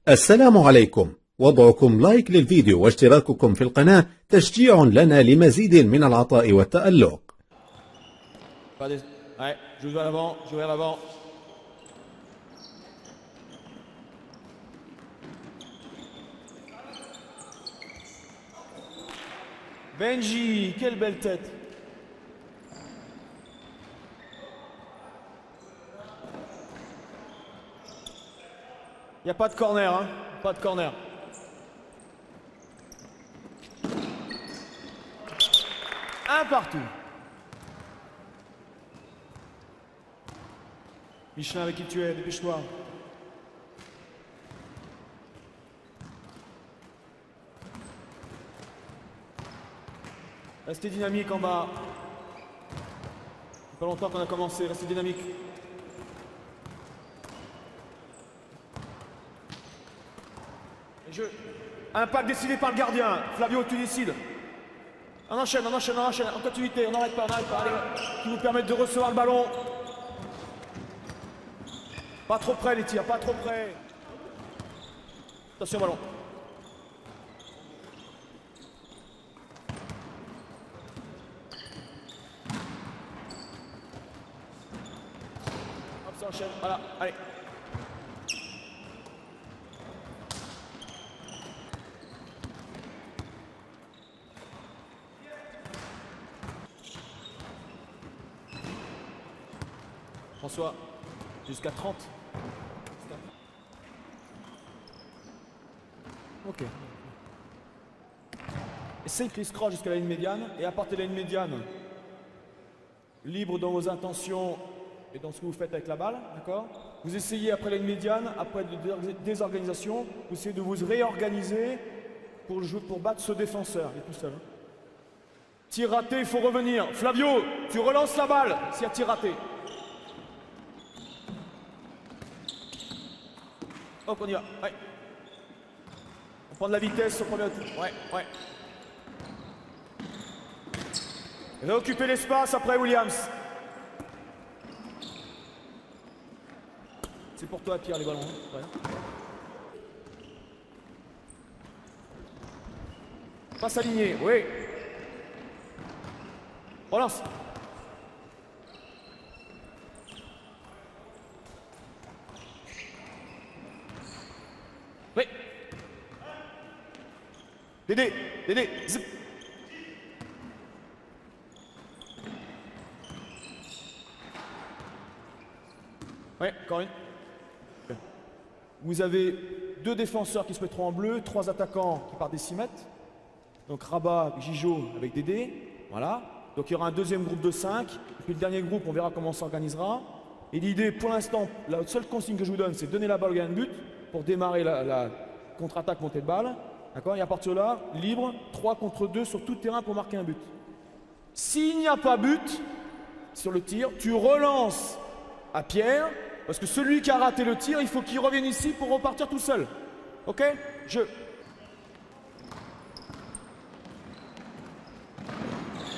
السلام عليكم. وضعكم لايك للفيديو واشتراككم في القناة تشجيع لنا لمزيد من العطاء والتألق. Ouais, je vais à l'avant, je vais à l'avant. Benji, quelle belle tête. Il n'y a pas de corner, hein, pas de corner. Un partout. Michelin, avec qui tu es, dépêche-toi. Restez dynamique en bas. C'est pas longtemps qu'on a commencé, restez dynamique. Et jeu. Impact décidé par le gardien. Flavio, tu décides. On enchaîne, on enchaîne, on enchaîne. En continuité, on n'arrête pas, on n'arrête pas. Allez, qui vous permettent de recevoir le ballon. Pas trop près les tirs, pas trop près. Attention ballon. Hop, ça enchaîne, voilà, allez. François, jusqu'à 30. Ok. Essayez de scroll jusqu'à la ligne médiane et à partir de la ligne médiane, libre dans vos intentions et dans ce que vous faites avec la balle, d'accord? Vous essayez après la ligne médiane, après de désorganisation, vous essayez de vous réorganiser pour battre ce défenseur, il est tout seul. Hein. Tir raté, il faut revenir. Flavio, tu relances la balle s'il y a tir raté. Hop, on y va. Ouais. On prend de la vitesse au premier tour. Ouais, ouais. Réoccuper l'espace après Williams. C'est pour toi, Pierre, les ballons. Ouais. Passe aligné, oui. Relance. Oui. Dédé, Dédé, zip. Ouais, encore une. Vous avez deux défenseurs qui se mettront en bleu, trois attaquants qui partent des 6 mètres. Donc Rabat, Gijo avec Dédé. Voilà. Donc il y aura un deuxième groupe de 5. Et puis le dernier groupe, on verra comment on s'organisera. Et l'idée, pour l'instant, la seule consigne que je vous donne, c'est donner la balle au gardien de but pour démarrer la contre-attaque montée de balle. D'accord? Et à partir de là, libre, 3 contre 2 sur tout terrain pour marquer un but. S'il n'y a pas but sur le tir, tu relances à Pierre, parce que celui qui a raté le tir, il faut qu'il revienne ici pour repartir tout seul. Ok? Jeu.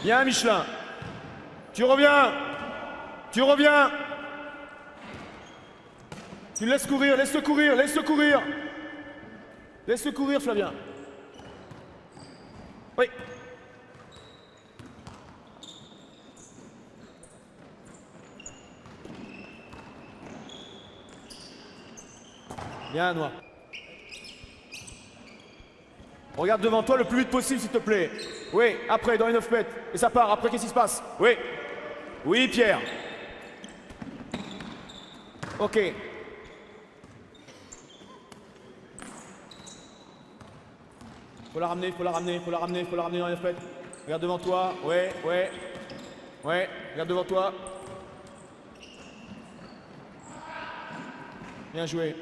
Bien, Michelin. Tu reviens. Tu reviens. Tu le laisses courir, laisse-le courir, laisse-le courir. Laisse-le courir, Flavien. Oui. Bien, Noir. Regarde devant toi le plus vite possible, s'il te plaît. Oui, après, dans les 9 mètres. Et ça part. Après, qu'est-ce qui se passe? Oui. Oui, Pierre. Ok. Faut la ramener, faut la ramener, faut la ramener, faut la ramener dans les 9 mètres. Regarde devant toi. Ouais, ouais. Ouais, regarde devant toi. Bien joué.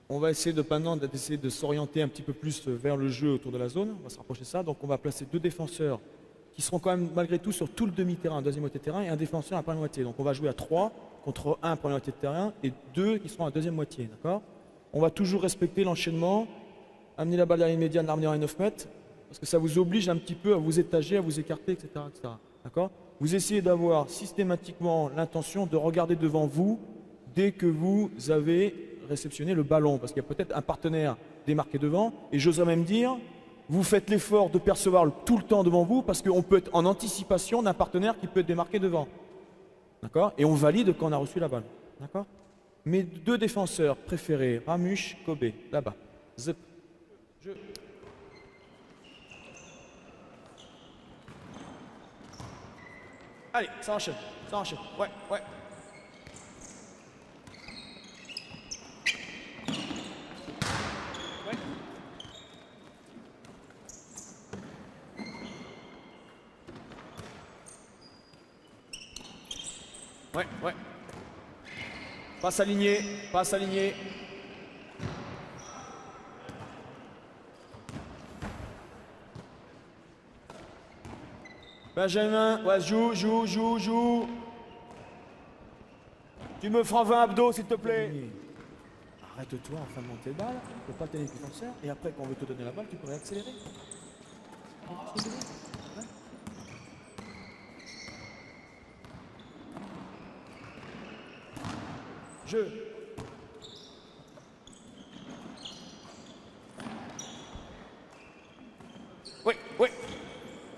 On va essayer de s'orienter un petit peu plus vers le jeu autour de la zone. On va se rapprocher de ça. Donc on va placer deux défenseurs qui seront quand même malgré tout sur tout le demi-terrain, deuxième moitié de terrain, et un défenseur à la première moitié. Donc on va jouer à 3 contre 1 première moitié de terrain et 2 qui seront à la deuxième moitié. D'accord? On va toujours respecter l'enchaînement, amener la balle à la ligne médiane, l'amener à 9 mètres, parce que ça vous oblige un petit peu à vous étager, à vous écarter, etc. etc. D'accord? Vous essayez d'avoir systématiquement l'intention de regarder devant vous dès que vous avez réceptionner le ballon, parce qu'il y a peut-être un partenaire démarqué devant, et j'oserais même dire, vous faites l'effort de percevoir tout le temps devant vous, parce qu'on peut être en anticipation d'un partenaire qui peut être démarqué devant. D'accord? Et on valide quand on a reçu la balle. D'accord? Mes deux défenseurs préférés, Ramush, Kobe, là-bas. Zip. Je... Allez, ça enchaîne, ça enchaîne. Ouais, ouais. Ouais. Ouais, ouais. Passe aligné, passe aligné. Benjamin, ouais, joue. Tu me feras 20 abdos, s'il te plaît. Arrête-toi en fin de montée de balle, tu ne peux pas tenir le défenseur, et après, quand on veut te donner la balle, tu peux réaccélérer. Jeu. Oui, oui.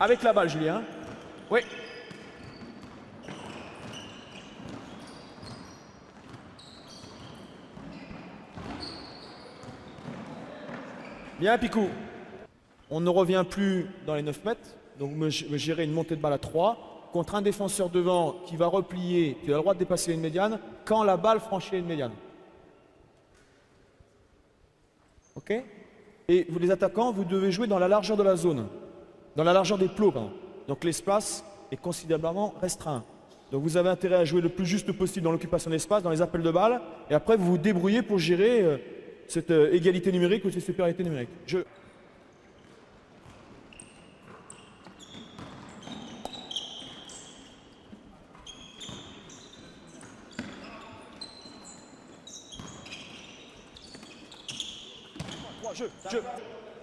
Avec la balle, Julien. Oui. Bien, Picou. On ne revient plus dans les 9 mètres. Donc, me gérer une montée de balle à 3 contre un défenseur devant qui va replier, qui a le droit de dépasser une médiane quand la balle franchit une médiane. Ok? Et vous, les attaquants, vous devez jouer dans la largeur de la zone. Dans la largeur des plots, pardon. Donc l'espace est considérablement restreint. Donc vous avez intérêt à jouer le plus juste possible dans l'occupation d'espace, dans les appels de balles, et après vous vous débrouillez pour gérer cette égalité numérique ou cette supériorité numérique. Jeu.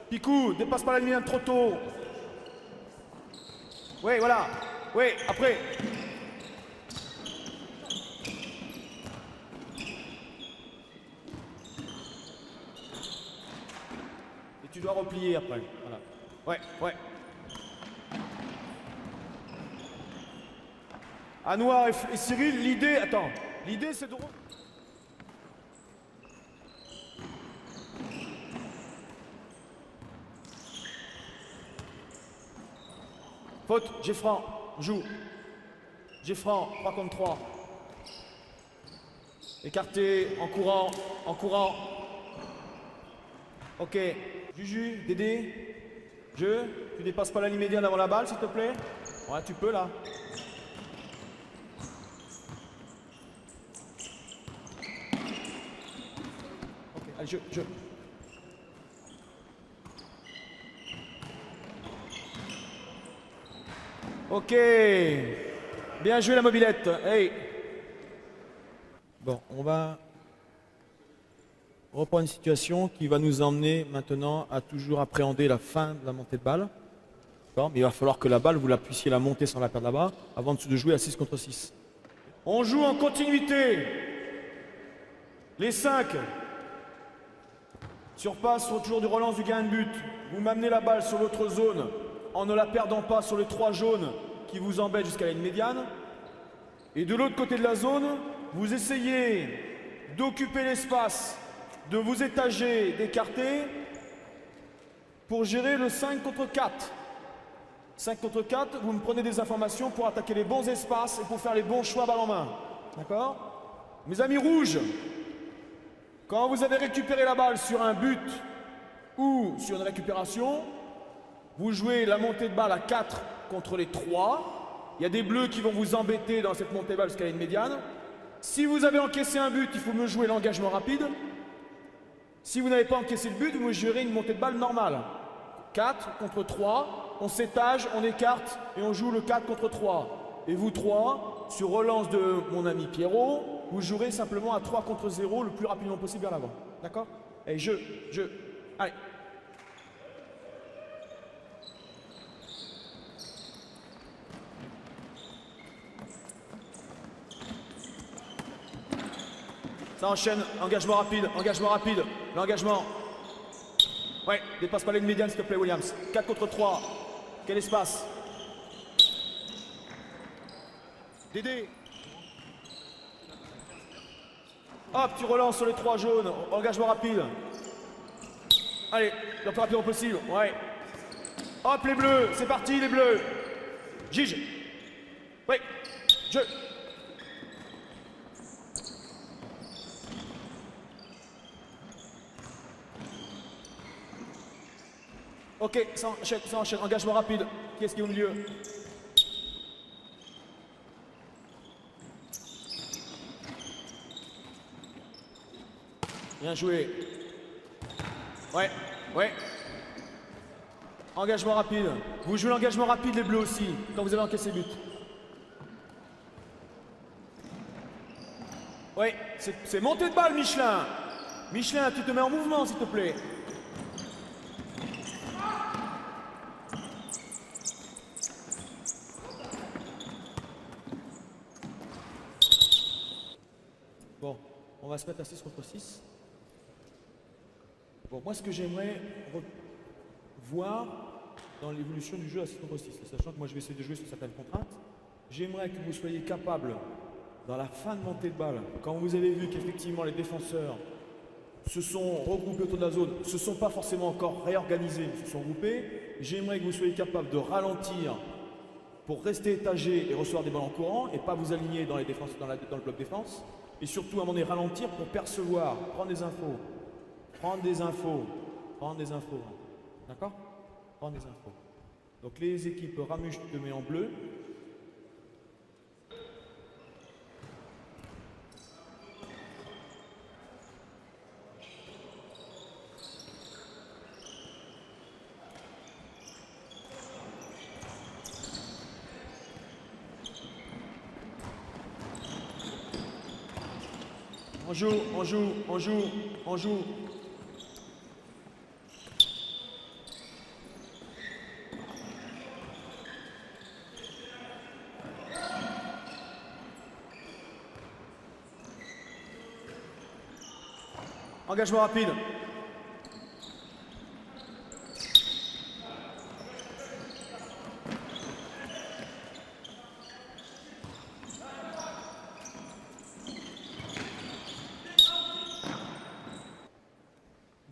Picou, dépasse pas la ligne trop tôt. Oui, voilà. Oui, après. Et tu dois replier après. Voilà. Ouais. Anouar et Cyril, l'idée. Attends. L'idée, c'est de. Faute, Geffran, joue. Geffran, 3 contre 3. Écarté, en courant. Ok. Juju, Dédé, jeu. Tu dépasses pas la ligne médiane avant la balle, s'il te plaît. Ouais, tu peux là. Ok, allez, jeu. Ok. Bien joué la mobilette. Hey. Bon, on va reprendre une situation qui va nous emmener maintenant à toujours appréhender la fin de la montée de balle. Mais il va falloir que la balle, vous la puissiez la monter sans la perdre là-bas avant de jouer à 6 contre 6. On joue en continuité. Les 5. Surpasse sur toujours du relance du gain de but. Vous m'amenez la balle sur l'autre zone en ne la perdant pas sur les 3 jaunes qui vous embêtent jusqu'à la ligne médiane. Et de l'autre côté de la zone, vous essayez d'occuper l'espace, de vous étager, d'écarter pour gérer le 5 contre 4. 5 contre 4, vous me prenez des informations pour attaquer les bons espaces et pour faire les bons choix balle en main. D'accord? Mes amis rouges, quand vous avez récupéré la balle sur un but ou sur une récupération, vous jouez la montée de balle à 4 contre les 3. Il y a des bleus qui vont vous embêter dans cette montée de balle jusqu'à la ligne médiane. Si vous avez encaissé un but, il faut me jouer l'engagement rapide. Si vous n'avez pas encaissé le but, vous me jouerez une montée de balle normale. 4 contre 3, on s'étage, on écarte et on joue le 4 contre 3. Et vous 3, sur relance de mon ami Pierrot, vous jouerez simplement à 3 contre 0 le plus rapidement possible vers l'avant. D'accord? Et allez. Ça enchaîne, engagement rapide, l'engagement. Ouais, dépasse pas les médiane s'il te plaît Williams. 4 contre 3, quel espace. Dédé. Hop, tu relances sur les 3 jaunes, engagement rapide. Allez, le plus rapidement possible, ouais. Hop, les bleus, c'est parti les bleus. Gige. Oui, jeu. Ok, ça enchaîne, engagement rapide. Qui est-ce qui est au milieu? Bien joué. Ouais, ouais. Engagement rapide. Vous jouez l'engagement rapide les bleus aussi, quand vous avez encaissé but. Ouais, c'est montée de balle Michelin. Michelin, tu te mets en mouvement s'il te plaît. Bon, on va se mettre à 6 contre 6. Bon, moi ce que j'aimerais voir dans l'évolution du jeu à 6 contre 6, sachant que moi je vais essayer de jouer sur certaines contraintes, j'aimerais que vous soyez capable, dans la fin de montée de balle, quand vous avez vu qu'effectivement les défenseurs se sont regroupés autour de la zone, se sont pas forcément encore réorganisés, mais se sont groupés, j'aimerais que vous soyez capable de ralentir pour rester étagé et recevoir des balles en courant et pas vous aligner dans, les défenses, dans le bloc défense, et surtout à un moment donné ralentir pour percevoir, prendre des infos. Prendre des infos. D'accord? Prendre des infos. Donc les équipes Ramuche, tu te mets en bleu. On joue. Engagement rapide.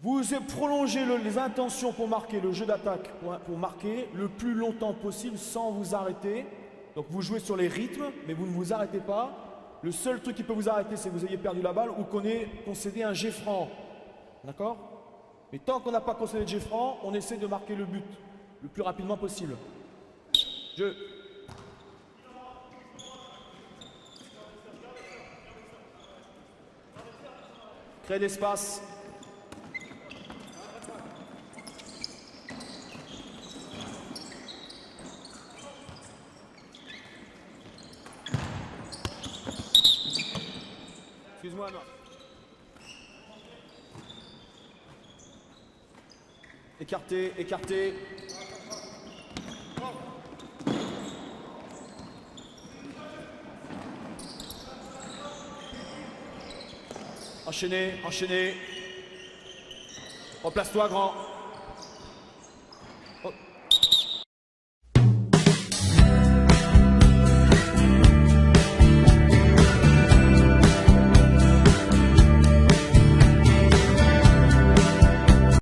Vous prolongez les intentions pour marquer, le jeu d'attaque pour marquer le plus longtemps possible sans vous arrêter. Donc vous jouez sur les rythmes, mais vous ne vous arrêtez pas. Le seul truc qui peut vous arrêter, c'est que vous ayez perdu la balle ou qu'on ait concédé un jet franc. D'accord? Mais tant qu'on n'a pas concédé de jet franc, on essaie de marquer le but le plus rapidement possible. Jeu. Créer d'espace. Excuse-moi, non. Écarté. Enchaîné. Replace-toi, grand.